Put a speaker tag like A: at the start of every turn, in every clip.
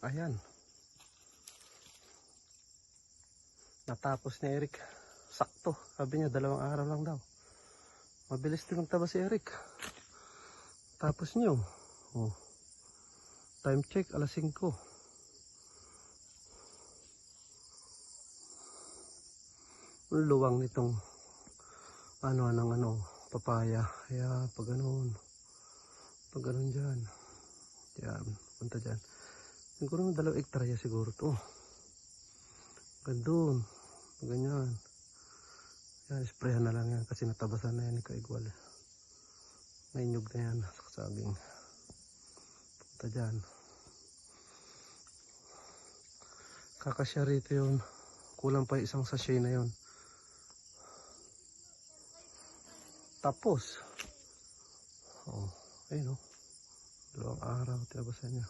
A: Ayan. Natapos ni Eric. Sakto. Sabi niya 2 araw lang daw. Mabilis din magtaba si Eric. Tapos niyo. Oh. Time check, alas 5. Luwang nitong papaya. Kaya pag ganun dyan. Yan, punta dyan. Siguro 2 hektarya siguro to. Gandun. Ganyan. Yan, sprayan na lang yan kasi natabasan na yan ni Kaigwal. Nainyog na yan sa kasaging. Punta dyan. Kakasya rito yun. Kulang pa isang sachet na yun. Tapos. Oh, ayun o. 2 araw tinabasan niya.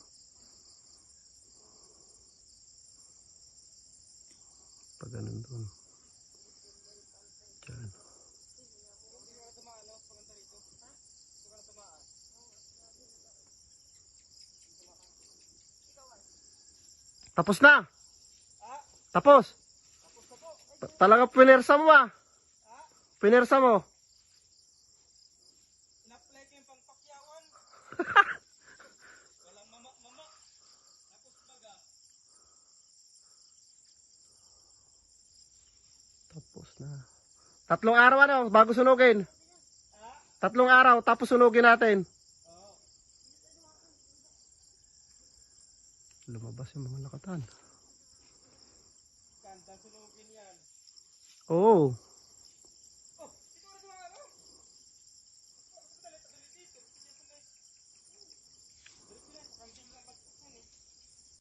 A: Pag ganun doon. Diyan. Tapos na. Tapos. Talaga pinersa mo ba? Pinersa mo.
B: In-apply ko yung pangpakyawan. Walang mama. Tapos baga.
A: Tapos na. 3 araw bago sunugin. 3 araw tapos sunugin natin. Lumabas yung mga lakatan.
B: Kanda sunugin yan.
A: Oo.